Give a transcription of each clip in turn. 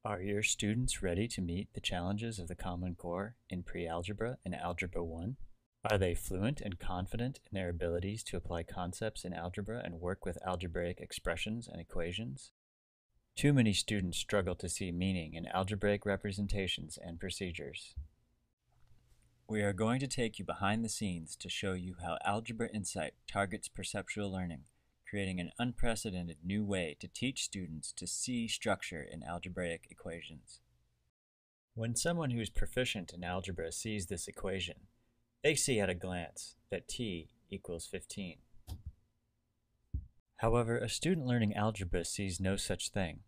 Are your students ready to meet the challenges of the Common Core in pre-algebra and Algebra 1? Are they fluent and confident in their abilities to apply concepts in algebra and work with algebraic expressions and equations? Too many students struggle to see meaning in algebraic representations and procedures. We are going to take you behind the scenes to show you how Algebra Insight targets perceptual learning, creating an unprecedented new way to teach students to see structure in algebraic equations. When someone who is proficient in algebra sees this equation, they see at a glance that t equals 15. However, a student learning algebra sees no such thing.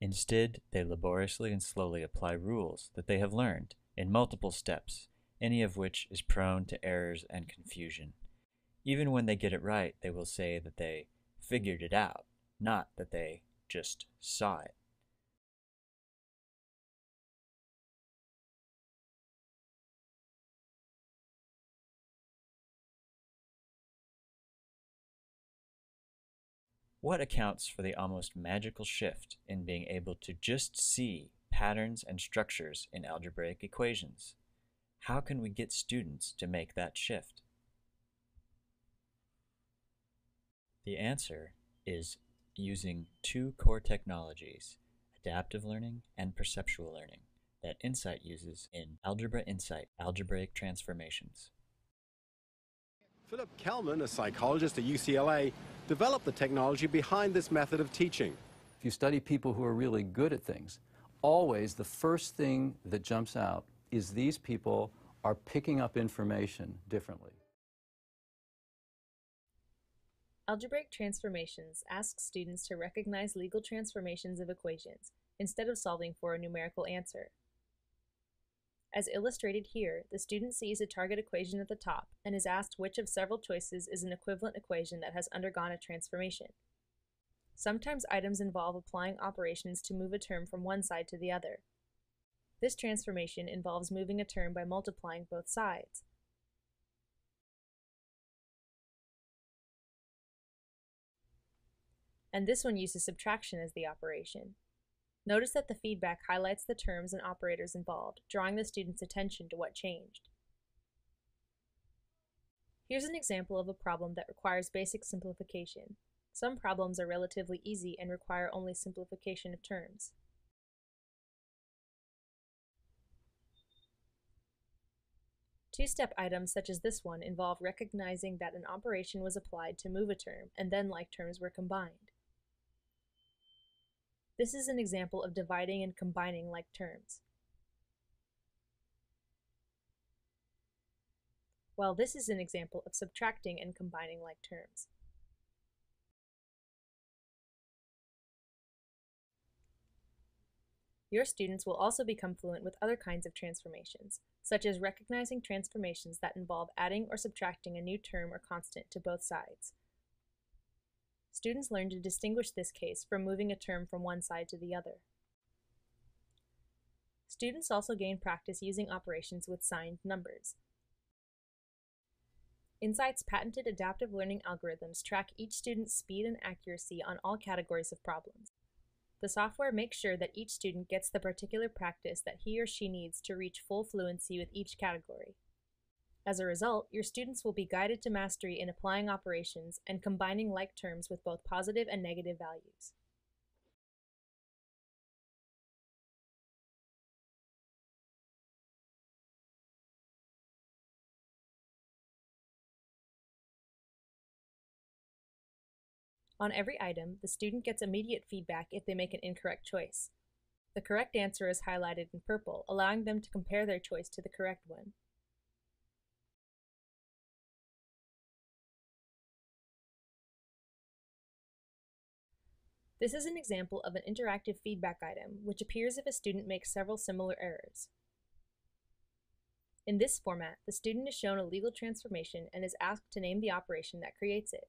Instead, they laboriously and slowly apply rules that they have learned in multiple steps, any of which is prone to errors and confusion. Even when they get it right, they will say that they figured it out, not that they just saw it. What accounts for the almost magical shift in being able to just see patterns and structures in algebraic equations? How can we get students to make that shift? The answer is using two core technologies, adaptive learning and perceptual learning, that Insight uses in Algebra Insight, Algebraic Transformations. Philip Kelman, a psychologist at UCLA, developed the technology behind this method of teaching. If you study people who are really good at things, always the first thing that jumps out is these people are picking up information differently. Algebraic Transformations asks students to recognize legal transformations of equations instead of solving for a numerical answer. As illustrated here, the student sees a target equation at the top and is asked which of several choices is an equivalent equation that has undergone a transformation. Sometimes items involve applying operations to move a term from one side to the other. This transformation involves moving a term by multiplying both sides. And this one uses subtraction as the operation. Notice that the feedback highlights the terms and operators involved, drawing the student's attention to what changed. Here's an example of a problem that requires basic simplification. Some problems are relatively easy and require only simplification of terms. Two-step items such as this one involve recognizing that an operation was applied to move a term and then like terms were combined. This is an example of dividing and combining like terms. While this is an example of subtracting and combining like terms. Your students will also become fluent with other kinds of transformations, such as recognizing transformations that involve adding or subtracting a new term or constant to both sides. Students learn to distinguish this case from moving a term from one side to the other. Students also gain practice using operations with signed numbers. Insight's patented adaptive learning algorithms track each student's speed and accuracy on all categories of problems. The software makes sure that each student gets the particular practice that he or she needs to reach full fluency with each category. As a result, your students will be guided to mastery in applying operations and combining like terms with both positive and negative values. On every item, the student gets immediate feedback if they make an incorrect choice. The correct answer is highlighted in purple, allowing them to compare their choice to the correct one. This is an example of an interactive feedback item, which appears if a student makes several similar errors. In this format, the student is shown a legal transformation and is asked to name the operation that creates it.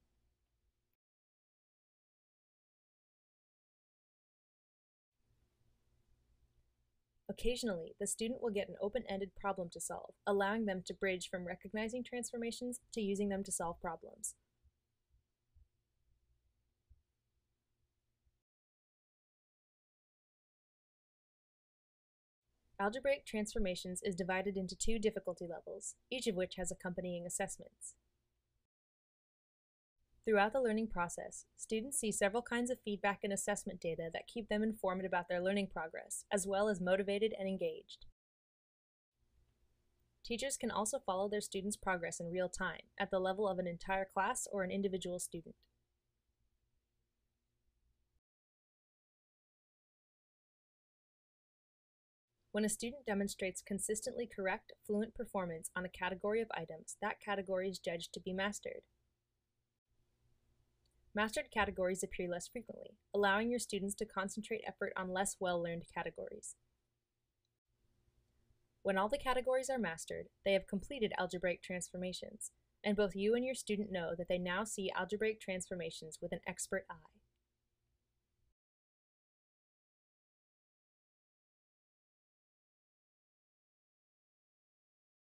Occasionally, the student will get an open-ended problem to solve, allowing them to bridge from recognizing transformations to using them to solve problems. Algebraic Transformations is divided into 2 difficulty levels, each of which has accompanying assessments. Throughout the learning process, students see several kinds of feedback and assessment data that keep them informed about their learning progress, as well as motivated and engaged. Teachers can also follow their students' progress in real time, at the level of an entire class or an individual student. When a student demonstrates consistently correct, fluent performance on a category of items, that category is judged to be mastered. Mastered categories appear less frequently, allowing your students to concentrate effort on less well-learned categories. When all the categories are mastered, they have completed algebraic transformations, and both you and your student know that they now see algebraic transformations with an expert eye.